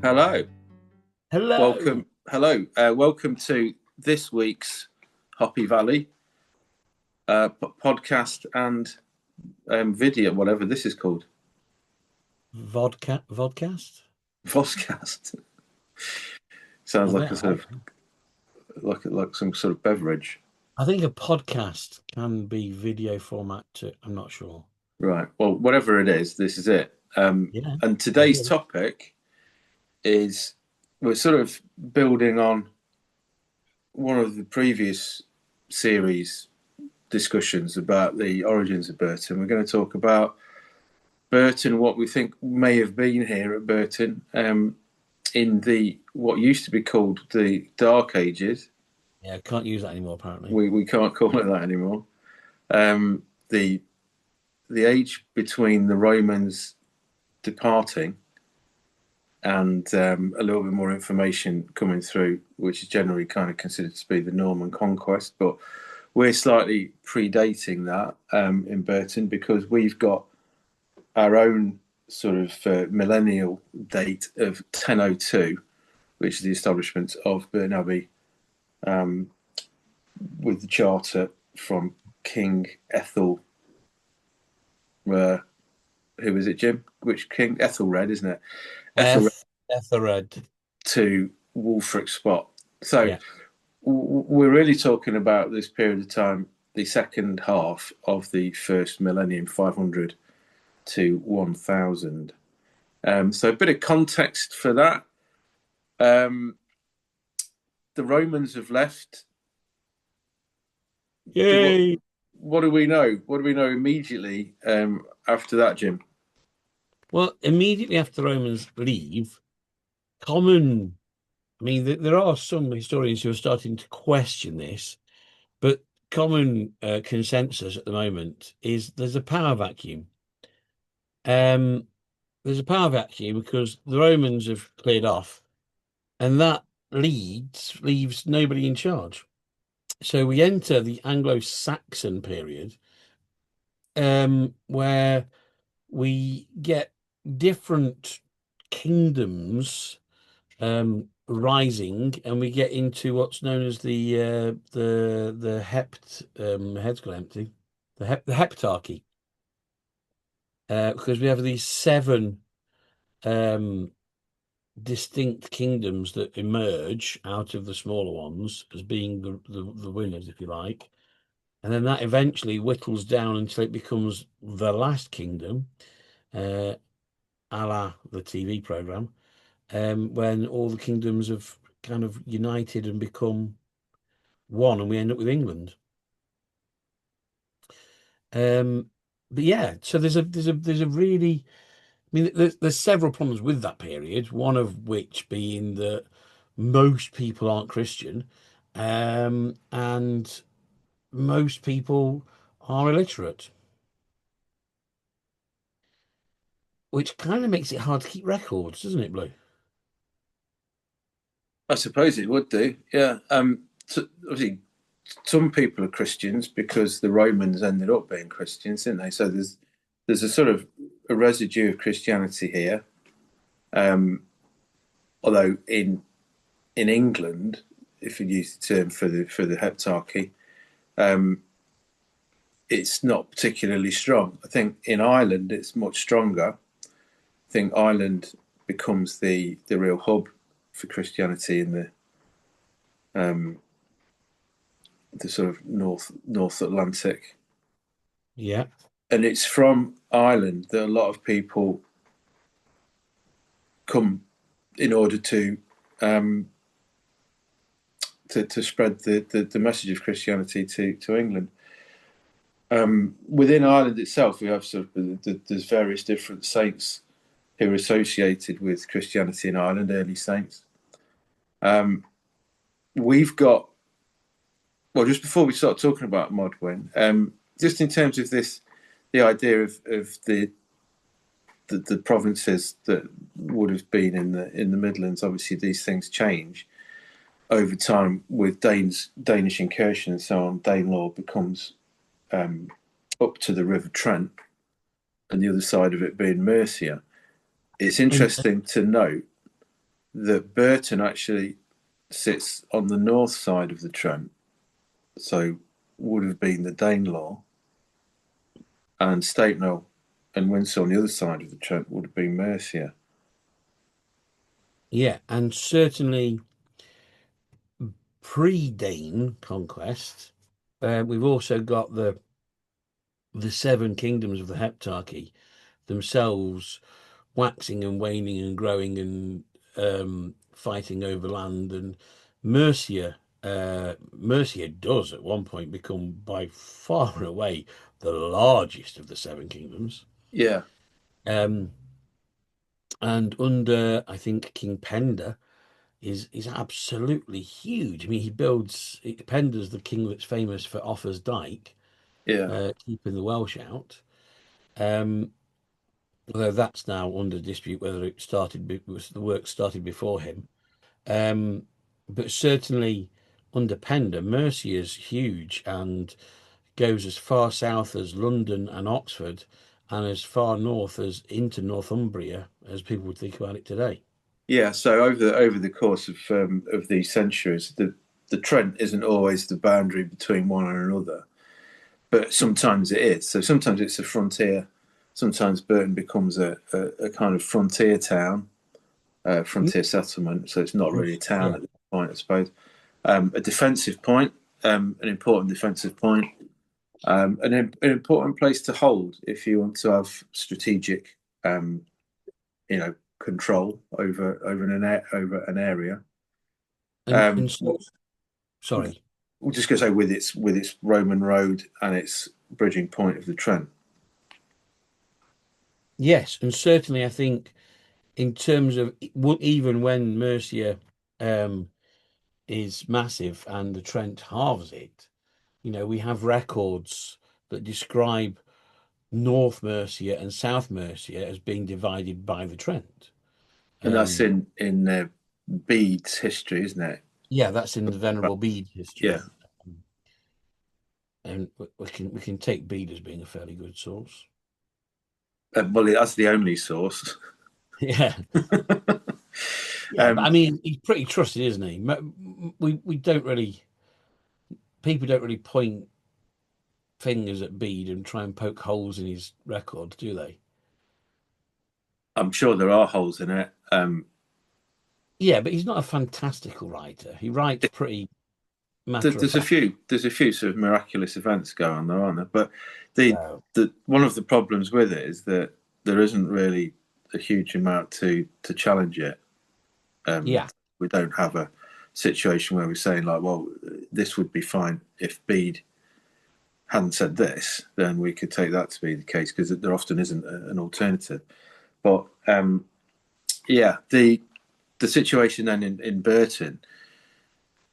Hello, Hello. welcome to this week's Hoppy Valley podcast and video, whatever this is called, Vodcast? Voscast. Sounds I like bet. a sort of like some sort of beverage, I think a podcast can be video format too. I'm not sure. right? Well, whatever it is, this is it. Yeah. And I today's hear it. topic is we're sort of building on one of the previous series discussions about the origins of Burton. We're going to talk about Burton, what we think may have been here at Burton in the what used to be called the Dark Ages. Yeah, can't use that anymore apparently. We can't call it that anymore. Um, the the age between the Romans departing and a little bit more information coming through, which is generally kind of considered to be the Norman conquest, but we're slightly predating that in Burton because we've got our own sort of millennial date of 1002, which is the establishment of Burton Abbey with the charter from King Ethel. Who is it, Jim? Which king? Ethelred, isn't it? Ethelred Ethelred. to Wulfric Spot. So Yeah. we're really talking about this period of time, the second half of the first millennium, 500 to 1000. So a bit of context for that. The Romans have left. Yay. What do we know? What do we know immediately after that, Jim? Well, immediately after the Romans leave, common, I mean, there are some historians who are starting to question this, but common consensus at the moment is there's a power vacuum. Um, there's a power vacuum because the Romans have cleared off, and that leaves nobody in charge. So we enter the Anglo-Saxon period, where we get different kingdoms rising, and we get into what's known as the hept head's gone empty, the heptarchy, because we have these seven um, distinct kingdoms that emerge out of the smaller ones as being the winners, if you like. And then that eventually whittles down until it becomes the last kingdom, a la the TV program, when all the kingdoms have kind of united and become one, and we end up with England. But yeah, so there's a really, I mean, there's several problems with that period. One of which being that most people aren't Christian, and most people are illiterate, which kind of makes it hard to keep records, doesn't it, Blue? I suppose it would do. Yeah. Obviously, some people are Christians because the Romans ended up being Christians, didn't they? So there's a sort of a residue of Christianity here. Although in England, if you use the term for the heptarchy, it's not particularly strong. I think in Ireland it's much stronger. I think Ireland becomes the real hub for Christianity in the sort of North Atlantic, Yeah. and it's from Ireland that a lot of people come in order to spread the message of Christianity to England. Within Ireland itself, we have sort of there's various different saints who are associated with Christianity in Ireland, early saints. We've got, well, just before we start talking about Modwin, just in terms of this, the idea of the provinces that would have been in the Midlands. Obviously, these things change over time with Danish incursion and so on. Danelaw becomes up to the River Trent, and the other side of it being Mercia. It's And interesting to note that Burton actually sits on the north side of the Trent, so would have been the Danelaw, and Stapenhill and Windsor on the other side of the Trent would have been Mercia. Yeah, and certainly pre-Dane conquest, we've also got the seven kingdoms of the Heptarchy themselves waxing and waning and growing and fighting over land. And Mercia, Mercia does at one point become by far and away the largest of the seven kingdoms. Yeah, Um, and under, I think, King Penda is absolutely huge. I mean, he builds Penda's the king that's famous for Offa's Dyke, yeah, keeping the Welsh out. Um, Although that's now under dispute whether it started was the work started before him. Um, but certainly under Penda, Mercia is huge and goes as far south as London and Oxford, and as far north as into Northumbria as people would think about it today. yeah. So over the course of these centuries, the Trent isn't always the boundary between one and another, but sometimes it is. So sometimes it's a frontier. Sometimes Burton becomes a kind of frontier town, frontier settlement. So it's not really a town Yeah, at this point, I suppose. A defensive point, an important defensive point, an important place to hold if you want to have strategic, control over an area. and Um, so sorry. we're just going to say with its Roman road and its bridging point of the Trent. Yes, and certainly I think in terms of even when Mercia um, is massive and the Trent halves it, we have records that describe North Mercia and South Mercia as being divided by the Trent. And that's Um, in Bede's history, isn't it? yeah, that's in the Right. Venerable Bede Yeah. history, and we can take Bede as being a fairly good source. Well, that's the only source. Yeah, yeah, but I um, mean, he's pretty trusted, isn't he? We don't really people don't really point fingers at Bede and try and poke holes in his record, do they? I'm sure there are holes in it. Yeah, but he's not a fantastical writer. He writes pretty matter of There's a fact. few sort of miraculous events going on there, aren't there? But the So, the one of the problems with it is that there isn't really a huge amount to challenge it. Um, yeah, we don't have a situation where we're saying like, well, this would be fine if Bede hadn't said this, then we could take that to be the case because there often isn't an alternative. But yeah, the situation then in Burton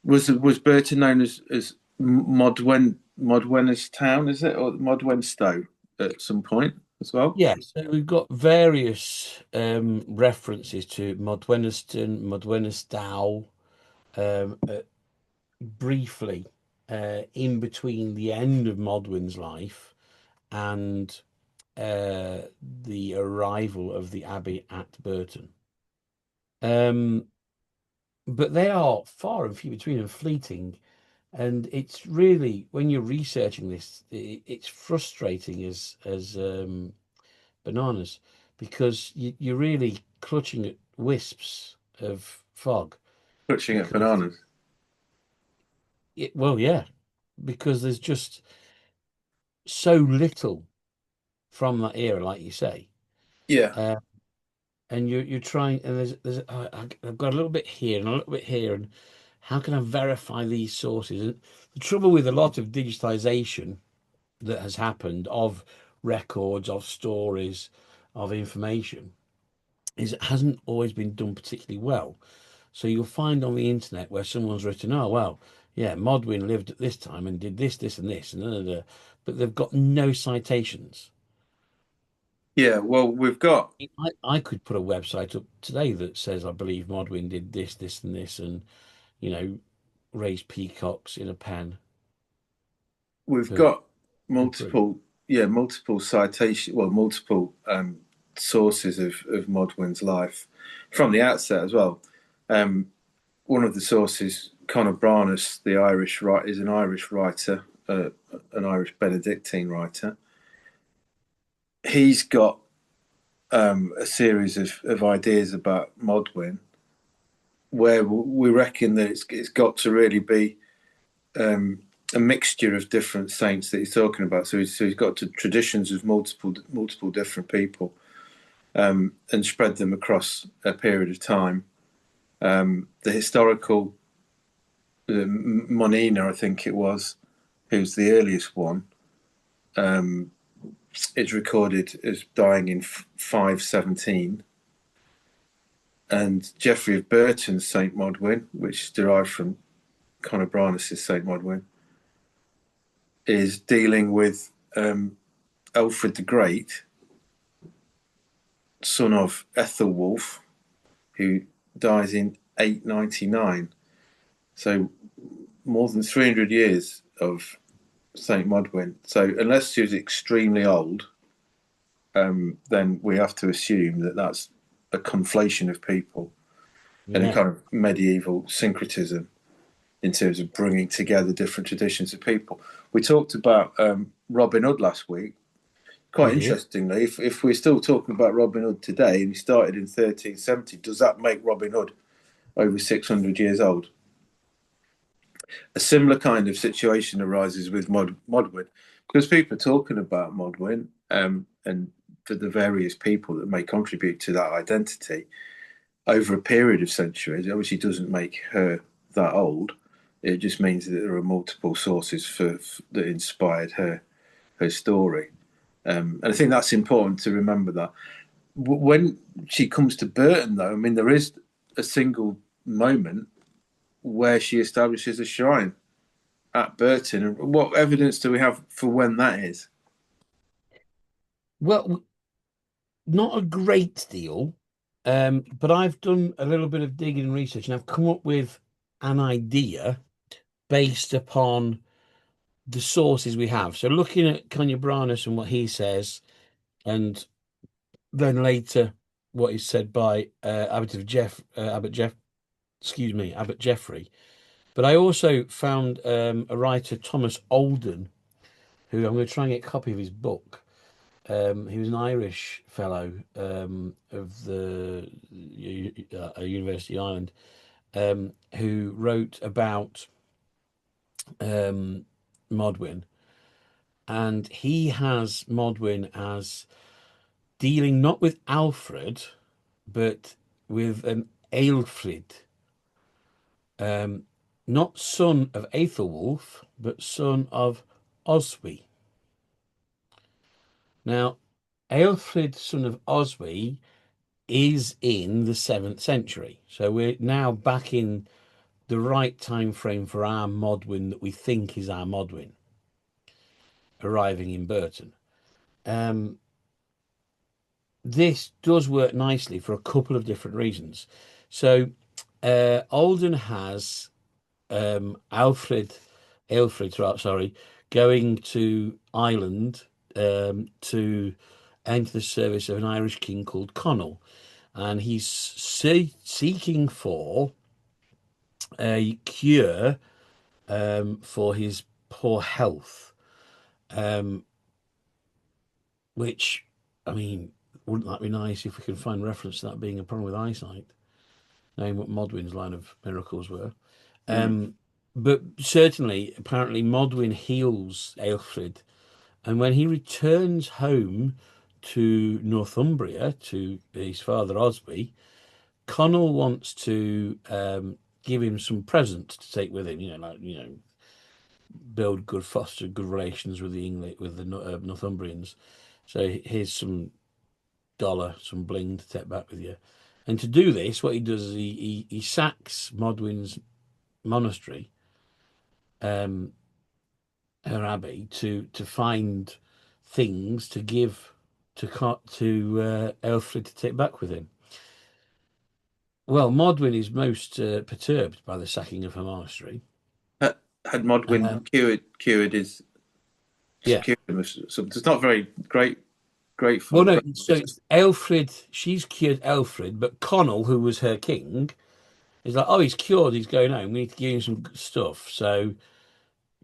was Burton known as Modwenna's town, is it, or Modwenstow at some point as well? yeah. So we've got various references to Modwenniston, Modwennistow, briefly in between the end of Modwin's life and the arrival of the abbey at Burton. Um, but they are far and few between and fleeting. And it's really, when you're researching this, it's frustrating as bananas, because you're really clutching at wisps of fog. Clutching at Because bananas. well, yeah, because there's just so little from that era, like you say. Yeah, Uh, and you're trying, and I've got a little bit here and a little bit here, and how can I verify these sources? And the trouble with a lot of digitization that has happened of records, of stories, of information is it hasn't always been done particularly well. So you'll find on the internet where someone's written, oh, well, yeah, Modwin lived at this time and did this, this, and this, and da, da, da, but they've got no citations. yeah. Well, we've got I could put a website up today that says, I believe Modwin did this, this, and this, and, you know, raised peacocks in a pen. we've But got no proof. multiple citation, well, multiple sources of Modwin's life from the outset as well. One of the sources, Conor Branus, the Irish writer, is an Irish writer, an Irish Benedictine writer. He's got a series of ideas about Modwyn, where we reckon that it's got to really be a mixture of different saints that he's talking about. So he's got to traditions of multiple different people, and spread them across a period of time. The historical Monina, I think it was, who's the earliest one, is recorded as dying in 517. And Geoffrey of Burton's Saint Modwyn, which is derived from Conor Branus' Saint Modwyn, is dealing with Alfred the Great, son of Ethelwulf, who dies in 899. So more than 300 years of Saint Modwyn. So unless she was extremely old, then we have to assume that that's a conflation of people and a Yeah, kind of medieval syncretism in terms of bringing together different traditions of people. We talked about Robin Hood last week. we Quite did. interestingly, if we're still talking about Robin Hood today and he started in 1370, does that make Robin Hood over 600 years old? A similar kind of situation arises with Modwyn, because people are talking about Modwyn, and for the various people that may contribute to that identity over a period of centuries. It obviously doesn't make her that old. It just means that there are multiple sources that inspired her story. And I think that's important to remember that. When she comes to Burton, though, I mean, there is a single moment where she establishes a shrine at Burton. And what evidence do we have for when that is? Well, not a great deal, but I've done a little bit of digging and research, and I've come up with an idea based upon the sources we have. So looking at Kanye Branus and what he says, and then later what is said by Abbot Jeffrey. But I also found a writer, Thomas Olden, who I'm going to try and get a copy of his book. He was an Irish fellow of the University of Ireland, who wrote about Modwyn, and he has Modwyn as dealing not with Alfred, but with an Aelfrid, um, not son of Aethelwulf, but son of Oswy. Now, Aelfrid, son of Oswy, is in the 7th century. So we're now back in the right time frame for our Modwyn that we think is our Modwyn arriving in Burton. Um, this does work nicely for a couple of different reasons. So Alden has Aelfrid, sorry, going to Ireland to enter the service of an Irish king called Conall, and he's seeking for a cure for his poor health, um, which, I mean, wouldn't that be nice if we could find reference to that being a problem with eyesight, knowing what Modwyn's line of miracles were. Mm. Um, but certainly, apparently, Modwyn heals Aelfrid, and when he returns home to Northumbria to his father Osby, Connell wants to give him some presents to take with him. Build good, foster good relations with the English, with the Northumbrians. So here's some dollar, some bling to take back with you. And to do this, what he does is he sacks Modwyn's monastery, um, her abbey, to find things to give to Elfrid to take back with him. Well, Modwyn is most perturbed by the sacking of her monastery. Had Modwyn Um, cured his yeah. cured him of something? It's not very Well, grateful. no, so it's Elfrid, she's cured Elfrid, but Connell, who was her king, He's like, oh, he's cured, he's going home. We need to give him some stuff. So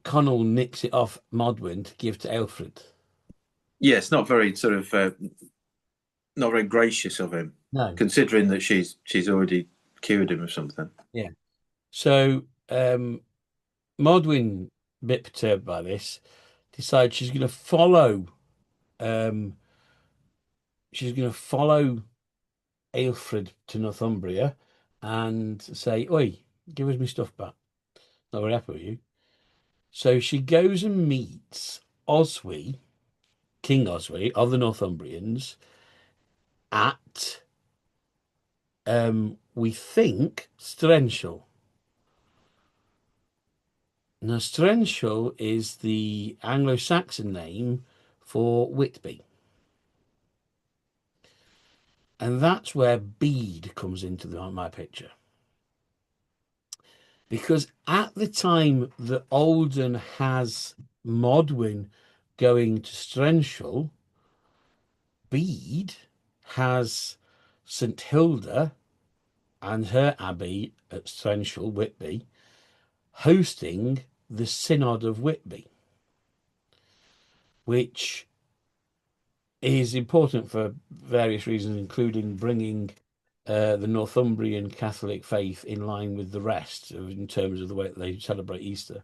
Connell nicks it off Modwyn to give to Alfred. Yeah, it's not very sort of not very gracious of him, No. considering that she's already cured him of something. Yeah. So Modwyn, a bit perturbed by this, decides um she's gonna follow Aelfred to Northumbria and say, oi, give us my stuff back. Not very happy with you. So she goes and meets Oswy, King Oswy of the Northumbrians, at we think Strenshaw. Now Strenshaw is the Anglo-Saxon name for Whitby. And that's where Bede comes into my picture. Because at the time that Alden has Modwyn going to Strenshaw, Bede has St Hilda and her abbey at Strenshaw, Whitby, hosting the Synod of Whitby, which is important for various reasons, including bringing the Northumbrian Catholic faith in line with the rest in terms of the way that they celebrate Easter.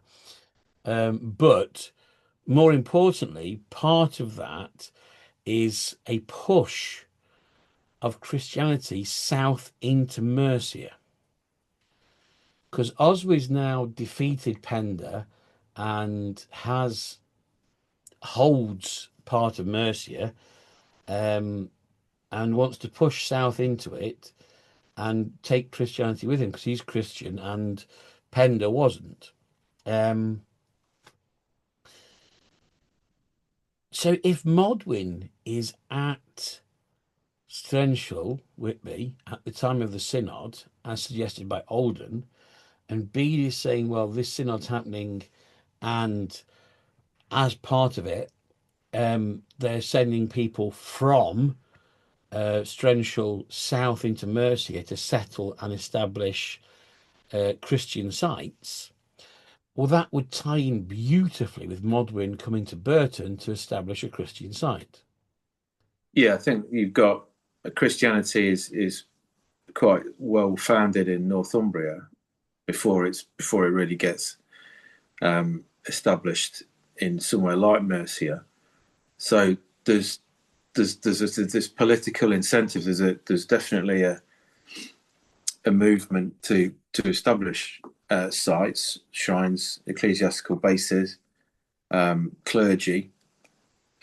But more importantly, part of that is a push of Christianity south into Mercia. Because Oswy's now defeated Penda and holds part of Mercia, and wants to push south into it and take Christianity with him because he's Christian and Penda wasn't. Um, so if Modwyn is at Strenshaw, Whitby, at the time of the synod, as suggested by Alden, and Bede is saying, well, this synod's happening, and as part of it, they're sending people from Strenshaw south into Mercia to settle and establish Christian sites. Well, that would tie in beautifully with Modwyn coming to Burton to establish a Christian site. Yeah, I think you've got Christianity is quite well founded in Northumbria before it really gets established in somewhere like Mercia. So there's this political incentive. There's definitely a movement to establish sites, shrines, ecclesiastical bases, clergy,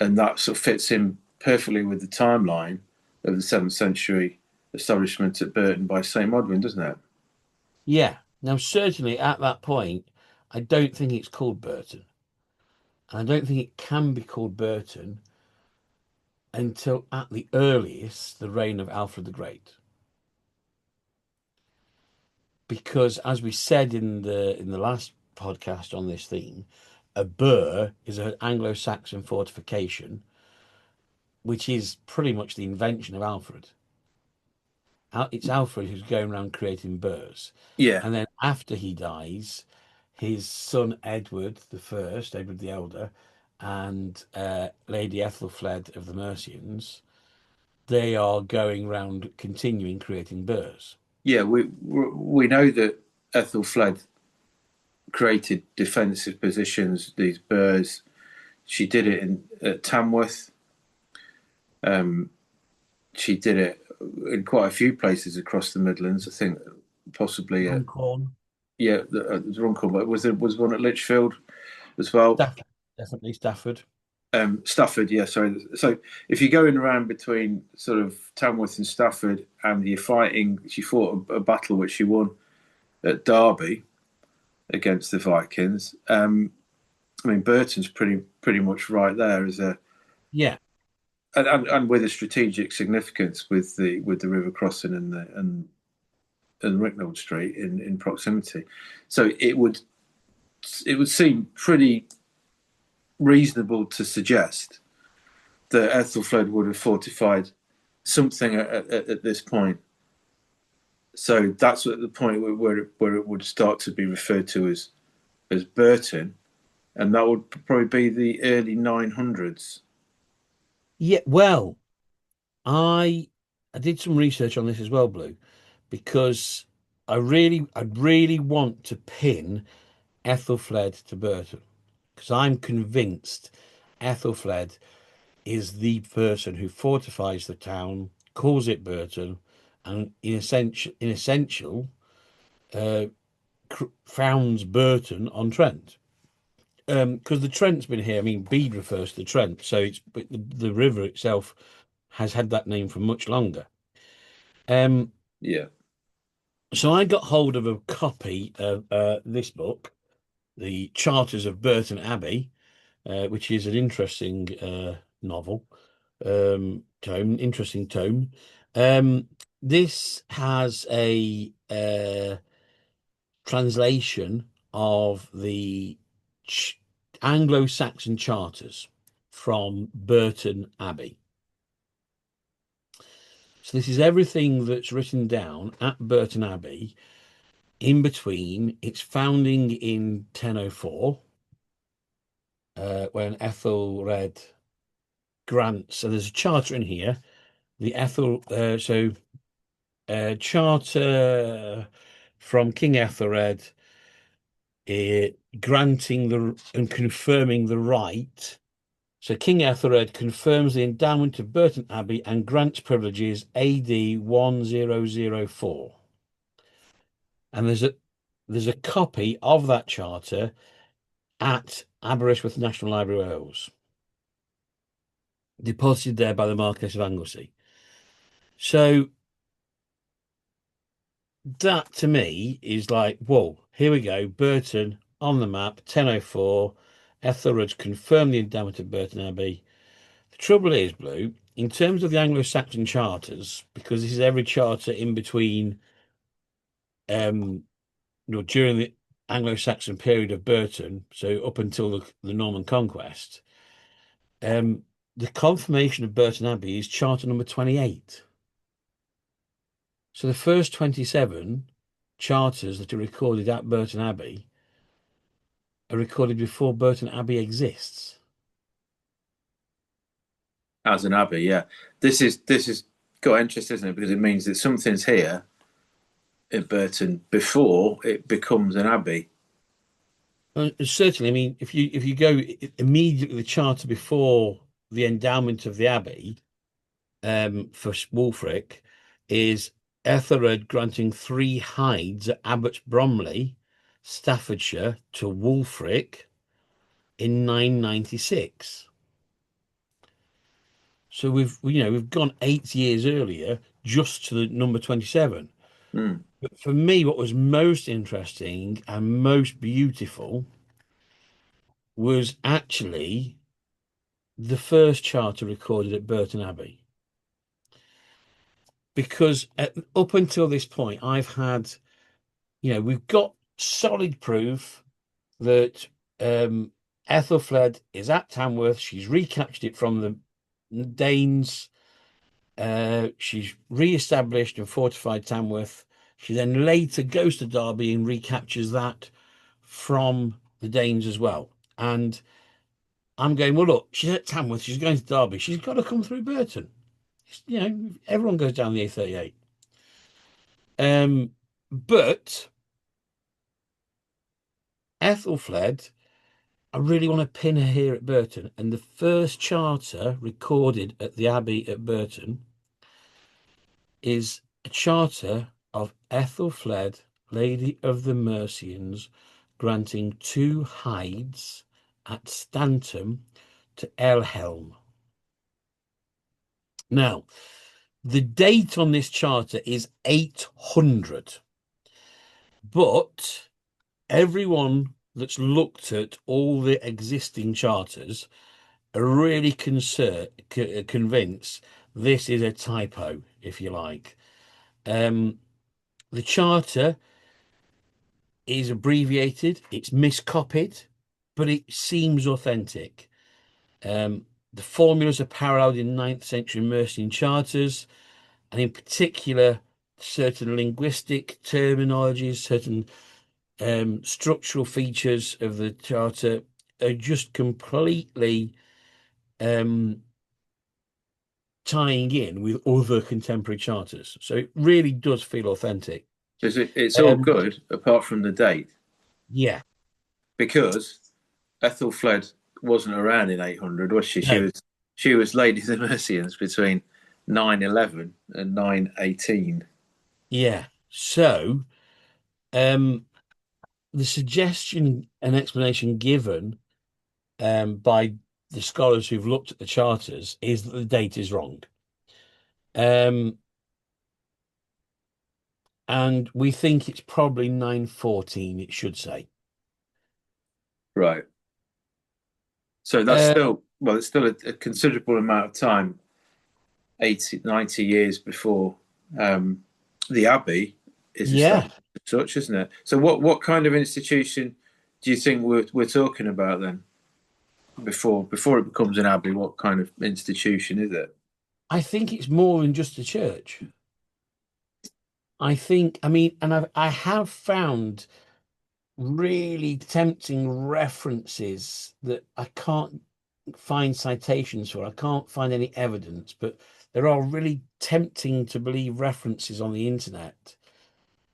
and that sort of fits in perfectly with the timeline of the 7th century establishment at Burton by St Modwyn, doesn't it? Yeah. Now, certainly at that point, I don't think it's called Burton. And I don't think it can be called Burton until at the earliest the reign of Alfred the Great. Because as we said in the last podcast on this theme, a burh is an Anglo-Saxon fortification, which is pretty much the invention of Alfred. It's Alfred who's going around creating burhs. Yeah, And then after he dies, his son Edward the First, Edward the Elder, and Lady Ethelfled of the Mercians, they are going around continuing creating burhs. yeah. We know that Ethelfled created defensive positions, these burhs. She did it at Tamworth. She did it in quite a few places across the Midlands. I think possibly at Runcorn, yeah, the Runcorn, but was one at Lichfield as well. Stafford, definitely Stafford. Stafford, yeah, sorry. So if you're going around between sort of Tamworth and Stafford, and you're fighting, she fought a battle which she won at Derby against the Vikings. I mean, Burton's pretty much right there as a Yeah, and with a strategic significance with the river crossing and Ricknold Street in proximity. So it would seem pretty reasonable to suggest that Ethelfled would have fortified something at this point. So that's at the point where it would start to be referred to as Burton, and that would probably be the early 900s. Yeah, well, I I did some research on this as well, Blue, because I really want to pin Ethelfled to Burton because I'm convinced Ethelfled is the person who fortifies the town, calls it Burton, and in essential, uh, founds Burton on Trent. Because the Trent's been here. I mean, Bede refers to the Trent, so it's but the river itself has had that name for much longer. Um, Yeah. so I got hold of a copy of this book, The Charters of Burton Abbey, which is an interesting novel, interesting tome. This has a translation of the ch Anglo-Saxon charters from Burton Abbey. So this is everything that's written down at Burton Abbey in between its founding in 1004, when Ethelred grants. So there's a charter in here. The charter from King Ethelred, granting the and confirming the right. So King Ethelred confirms the endowment of Burton Abbey and grants privileges AD 1004. And there's a copy of that charter at Aberystwyth National Library, Wales, deposited there by the Marquess of Anglesey. So that to me is like, whoa, here we go. Burton on the map, 1004. Ethelred's confirmed the endowment of Burton Abbey. The trouble is, Blue, in terms of the Anglo-Saxon charters, because this is every charter in between, um, during the Anglo-Saxon period of Burton, so up until the Norman conquest, um, the confirmation of Burton Abbey is charter number 28. So the first 27 charters that are recorded at Burton Abbey are recorded before Burton Abbey exists. As an abbey, yeah. This is got interest, isn't it? Because it means that something's here in Burton before it becomes an abbey. Certainly, I mean, if you go immediately the charter before the endowment of the abbey, for Wulfric, is Ethelred granting 3 hides at Abbots Bromley, Staffordshire, to Wulfric in 996. So we've gone 8 years earlier just to the number 27. Mm. But for me, what was most interesting and most beautiful was actually the first charter recorded at Burton Abbey. Because up until this point, we've got solid proof that Ethelfled is at Tamworth. She's recaptured it from the Danes. She's re-established and fortified Tamworth. She then later goes to Derby and recaptures that from the Danes as well. And I'm going, well, look, she's at Tamworth. She's going to Derby. She's got to come through Burton. Everyone goes down the A38. But Ethelfled, I really want to pin her here at Burton. And the first charter recorded at the Abbey at Burton is a charter of Ethelfled, Lady of the Mercians, granting 2 hides at Stanton to Elhelm. Now, the date on this charter is 800, but everyone that's looked at all the existing charters are really convinced this is a typo, if you like. The charter is abbreviated, it's miscopied, but it seems authentic. The formulas are paralleled in 9th century Mercian charters, and in particular, certain linguistic terminologies, certain structural features of the charter are just completely um, tying in with other contemporary charters. So it really does feel authentic. It's all Um, good apart from the date, yeah, because Ethelfled wasn't around in 800, was she? no, She was Lady of the Mercians between 911 and 918. yeah. So um, the suggestion and explanation given by the scholars who've looked at the charters is that the date is wrong. Um, and we think it's probably 914, it should say. Right. So that's Uh, still, well, it's still a considerable amount of time, 80, 90 years before the Abbey is yeah, established as such, isn't it? So what kind of institution do you think we're talking about then? Before it becomes an Abbey, what kind of institution is it? I think it's more than just a church. I think, I mean, and I have found really tempting references that I can't find citations for. I can't find any evidence, but there are really tempting to believe references on the internet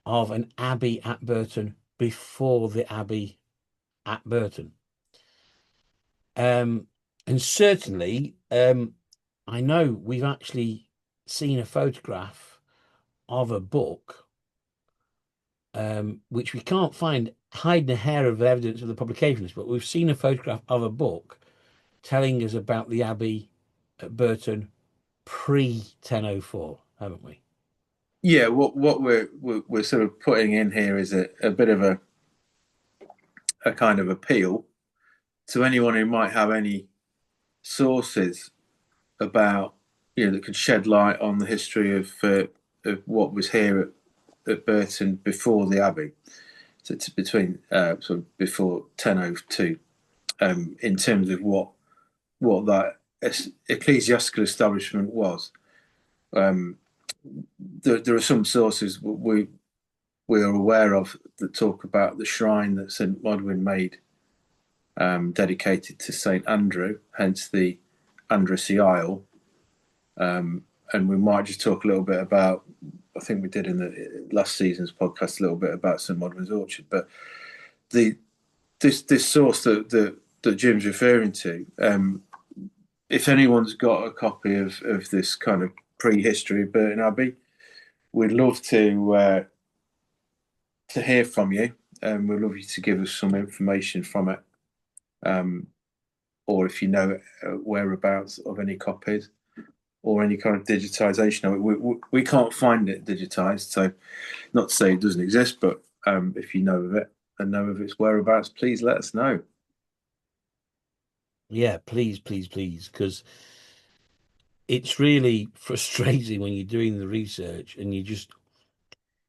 of an abbey at Burton before the abbey at Burton. Um, and certainly, I know we've actually seen a photograph of a book, which we can't find hiding a hair of evidence of the publications, but we've seen a photograph of a book telling us about the abbey at Burton pre 1004, haven't we? Yeah, what we're sort of putting in here is a bit of a kind of appeal to anyone who might have any sources about, that could shed light on the history of what was here at Burton before the Abbey, so it's between sort of before 1002, in terms of what that ecclesiastical establishment was. Um, there are some sources we are aware of that talk about the shrine that St Modwyn made, dedicated to St Andrew, hence the Andrassy Isle. And we might just talk a little bit about, I think we did in the last season's podcast, a little bit about St Modwyn's Orchard. But the this source that Jim's referring to, if anyone's got a copy of this kind of prehistory of Burton Abbey, we'd love to hear from you. We'd love you to give us some information from it, um, or if you know whereabouts of any copies or any kind of digitization of it. We can't find it digitized, so not to say it doesn't exist, but if you know of it and know of its whereabouts, please let us know. Yeah, please, please, please, because it's really frustrating when you're doing the research and you just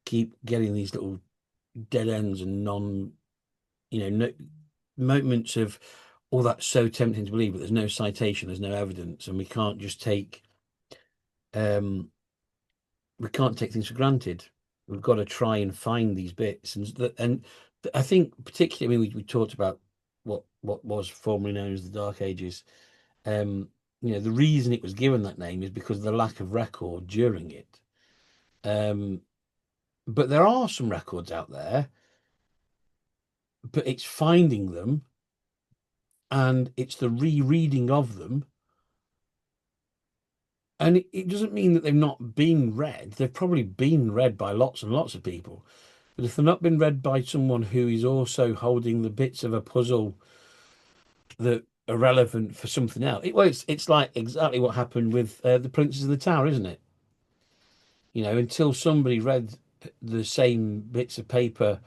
keep getting these little dead ends and no moments of, oh, that's so tempting to believe, but there's no citation, there's no evidence, and um we can't take things for granted. We've got to try and find these bits, and I think particularly, I mean, we talked about what was formerly known as the Dark Ages. Um, the reason it was given that name is because of the lack of record during it. Um, but there are some records out there, but it's finding them and it's the rereading of them. And it doesn't mean that they've not been read. They've probably been read by lots and lots of people. But if they've not been read by someone who is also holding the bits of a puzzle that are relevant for something else, it's like exactly what happened with the Princes of the Tower, isn't it? Until somebody read the same bits of paper,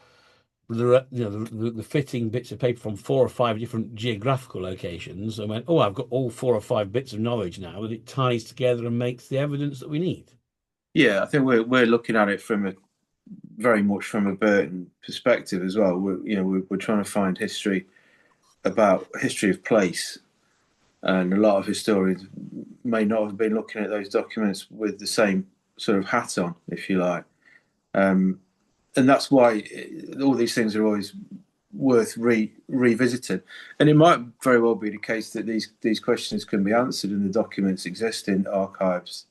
the fitting bits of paper from 4 or 5 different geographical locations, and went, oh, I've got all 4 or 5 bits of knowledge now that it ties together and makes the evidence that we need. Yeah, I think we're looking at it from a very much from a Burton perspective as well. We're trying to find history of place, and a lot of historians may not have been looking at those documents with the same sort of hat on, if you like. And that's why all these things are always worth revisiting. And it might very well be the case that these questions can be answered and the documents exist in archives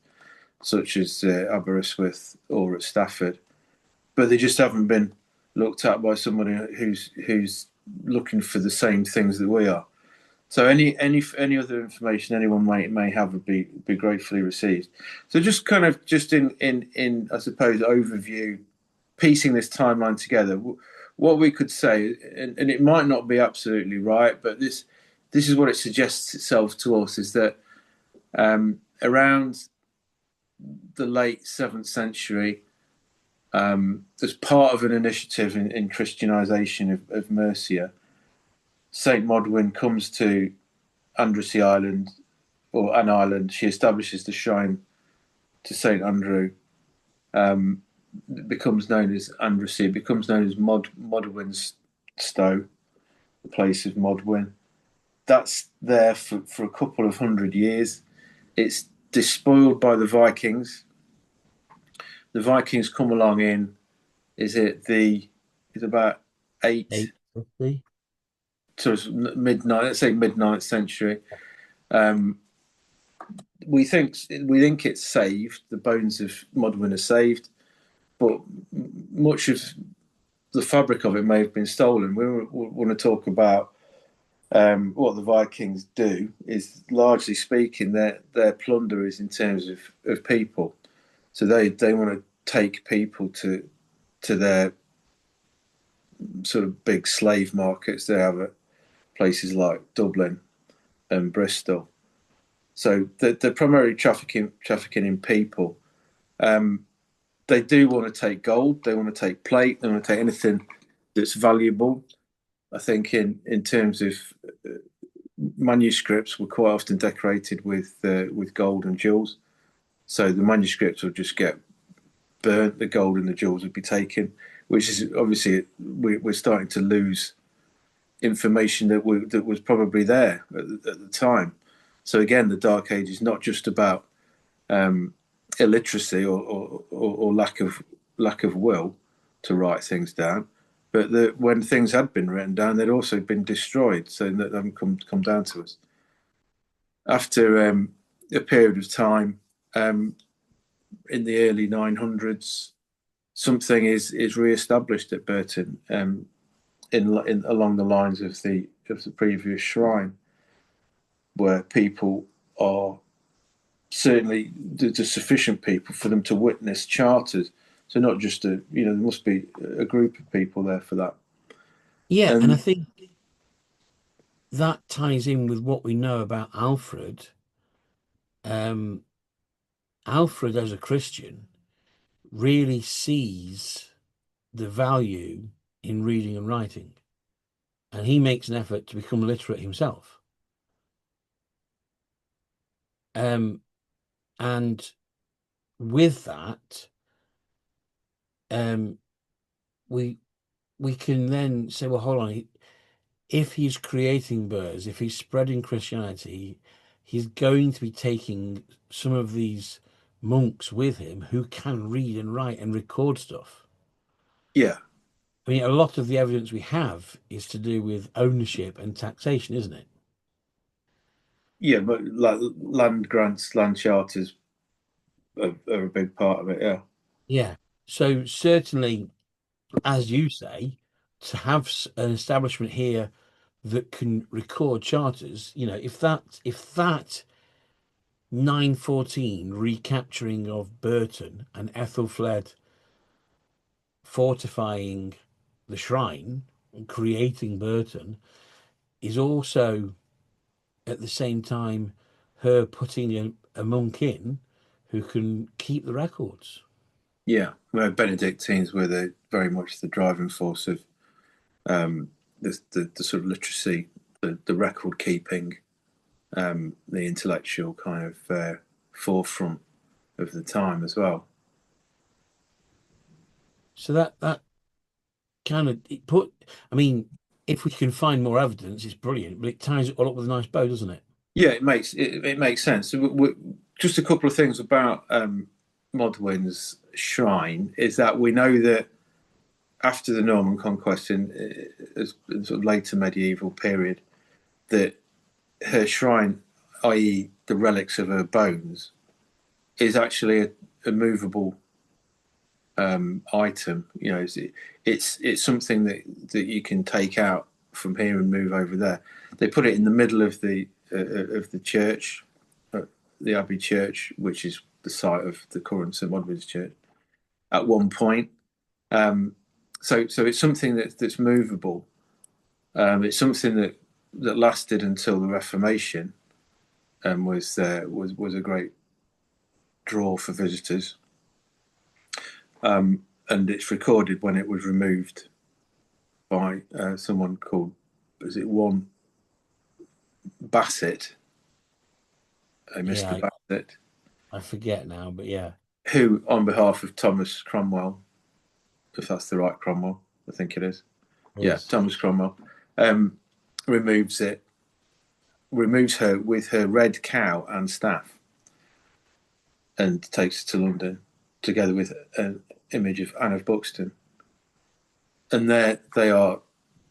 such as Aberystwyth or at Stafford, but they just haven't been looked at by somebody who's looking for the same things that we are. So any other information anyone may have would be gratefully received. So just in I suppose overview, piecing this timeline together, what we could say, and it might not be absolutely right, but this is what it suggests itself to us, is that around the late 7th century, as part of an initiative in Christianization of Mercia, Saint Modwyn comes to Andrassy Island, or an island. She establishes the shrine to Saint Andrew. It becomes known as Andrassy. It becomes known as Modwyn's Stow, the place of Modwyn. That's there for a couple of hundred years. It's despoiled by the Vikings. The Vikings come along in, it's about eight, 850. so it's let's say mid-9th century. Um, we think it's saved. The bones of Modwyn are saved, but much of the fabric of it may have been stolen. We want to talk about what the Vikings do. Is largely speaking, their plunder is in terms of people. So they want to take people to their sort of big slave markets they have at places like Dublin and Bristol. So they're primarily trafficking in people. They do want to take gold. They want to take plate. They want to take anything that's valuable. I think in terms of manuscripts, were quite often decorated with gold and jewels. So the manuscripts would just get burnt. The gold and the jewels would be taken, which is obviously we're starting to lose information that was probably there at the time. So again, the Dark Age is not just about illiteracy or lack of will to write things down, but that when things had been written down, they'd also been destroyed, so that haven't come down to us. After a period of time, in the early 900s, something is re-established at Burton, in along the lines of the previous shrine, where people are certainly there's sufficient people for them to witness charters. So not just there must be a group of people there for that. Yeah, and I And think that ties in with what we know about Alfred. Um, Alfred, as a Christian, really sees the value in reading and writing, and he makes an effort to become literate himself. And with that, um, we we can then say, well, hold on. If he's creating birds, if he's spreading Christianity, he's going to be taking some of these monks with him who can read and write and record stuff. yeah, I mean, a lot of the evidence we have is to do with ownership and taxation, isn't it? yeah, but like land grants, land charters are a big part of it. Yeah, Yeah. So certainly, as you say, to have an establishment here that can record charters, if that 914 recapturing of Burton and Ethelfled fortifying the shrine and creating Burton is also at the same time her putting a monk in who can keep the records. yeah. Well, Benedictines were very much the driving force of the sort of literacy, the record keeping, the intellectual kind of forefront of the time as well. So that kind of it put. I mean, if we can find more evidence, it's brilliant. But it ties it all up with a nice bow, doesn't it? Yeah, it makes sense. So just a couple of things about Modwyn's shrine is that we know that after the Norman conquest in sort of later medieval period, that her shrine, i.e., the relics of her bones, is actually a movable item. You know, it's something that you can take out from here and move over there. They put it in the middle of the church, the Abbey Church, which is the site of the current St Edward's Church. At one point, so it's something that's movable. It's something that lasted until the Reformation, and was a great draw for visitors. And it's recorded when it was removed by someone called, is it one Bassett, Mr. Bassett, I forget now, but yeah, who, on behalf of Thomas Cromwell, if that's the right Cromwell, I think it is. Yeah, Thomas Cromwell, removes her with her red cow and staff, and takes her to London, together with an image of Anne of Buxton. And there they are,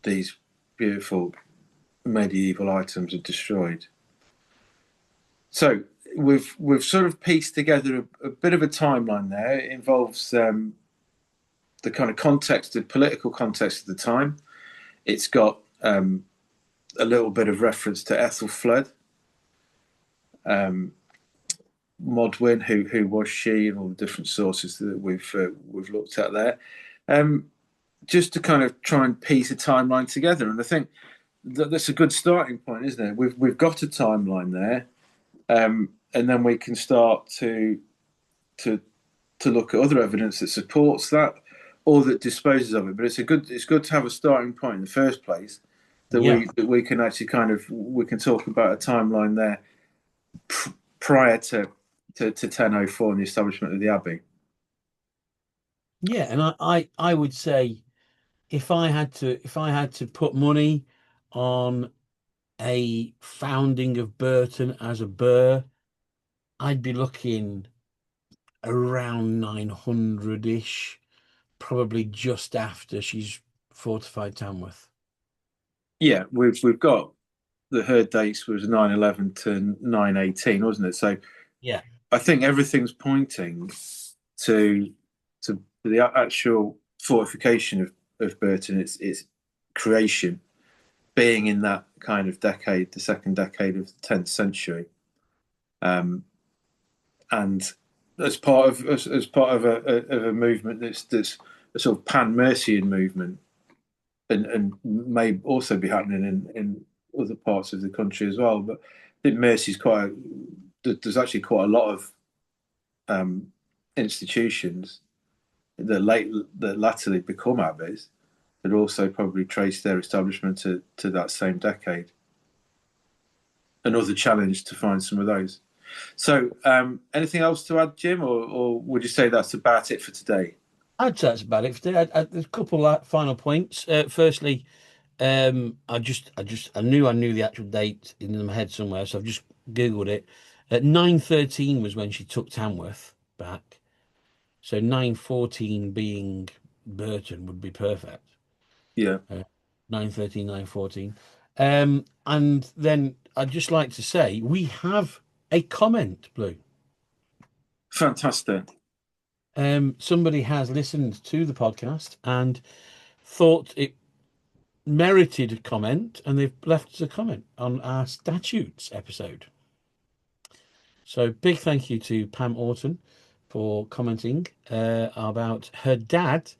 these beautiful medieval items are destroyed. So we've sort of pieced together a bit of a timeline there. It involves the kind of context, the political context of the time. It's got a little bit of reference to Ethel Flood, Modwyn, who was she, and all the different sources that we've looked at there, just to kind of try and piece a timeline together. And I think that's a good starting point, isn't it? We've got a timeline there, and then we can start to look at other evidence that supports that or that disposes of it. But it's good to have a starting point in the first place, that we can actually we can talk about a timeline there prior to 1004 and the establishment of the abbey. Yeah, and I would say, if I had to put money on a founding of Burton as a burh, I'd be looking around 900-ish, probably just after she's fortified Tamworth. Yeah, we've got her dates was 911 to 918, wasn't it? So yeah, I think everything's pointing to the actual fortification of Burton, its creation, being in that kind of decade, the second decade of the 10th century, and as part of a movement that's a sort of pan-Mercian movement, and may also be happening in other parts of the country as well. But I think Mercy's there's actually quite a lot of institutions that latterly become abbeys that also probably trace their establishment to that same decade. Another challenge to find some of those. So, anything else to add, Jim, or would you say that's about it for today? I'd say that's about it for today. There's a couple of final points. Firstly, I knew the actual date in my head somewhere, so I've just googled it. 913 was when she took Tamworth back, so 914 being Burton would be perfect. Yeah. 913, 914. And then I'd just like to say we have a comment, Blue. Fantastic. Somebody has listened to the podcast and thought it merited a comment, and they've left us a comment on our statutes episode. So big thank you to Pam Orton for commenting about her dad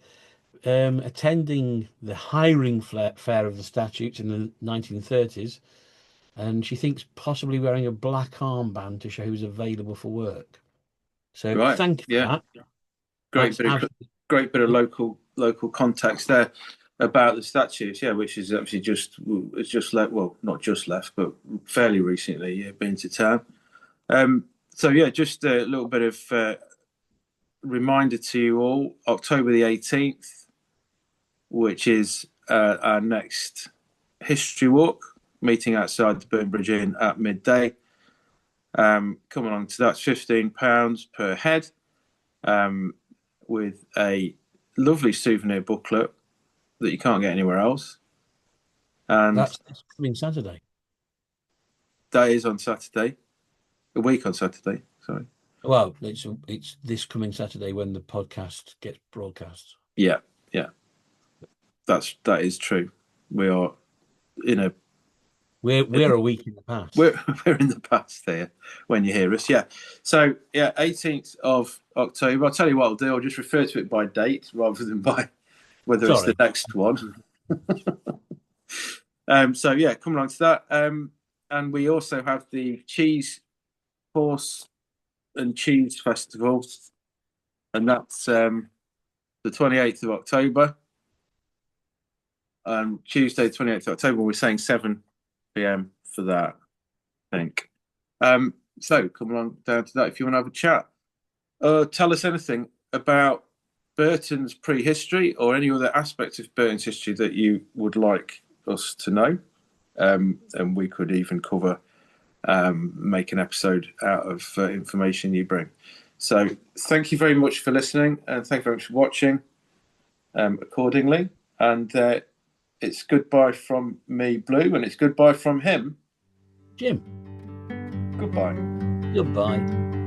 attending the hiring fair of the statutes in the 1930s, and she thinks possibly wearing a black armband to show he was available for work. So Right. thank you for that. Great bit of local context there about the statutes, yeah, which is actually just left, well, not just left, but fairly recently been to town. So yeah, just a little bit of reminder to you all: October the 18th, which is our next history walk, meeting outside the Burton Bridge Inn at midday. Come along to that's £15 per head. with a lovely souvenir booklet that you can't get anywhere else. And That's coming Saturday. that is on Saturday, a week on Saturday. Sorry. Well, it's this coming Saturday when the podcast gets broadcast. Yeah, that is true. We are in a we're a week in the past. We're in the past here when you hear us. Yeah. So yeah, 18th of October. I'll tell you what I'll do. I'll just refer to it by date rather than by whether it's the next one. So yeah, come along to that. And we also have the Cheese Horse and Cheese Festival, and that's the 28th of October. Tuesday, 28th of October. We're saying 7 p.m. for that, I think. So come along down to that if you want to have a chat. Tell us anything about Burton's prehistory or any other aspects of Burton's history that you would like us to know. And we could even cover, make an episode out of information you bring. So thank you very much for listening, and thank you very much for watching accordingly. And it's goodbye from me, Blue, and it's goodbye from him, Jim. Goodbye. Goodbye.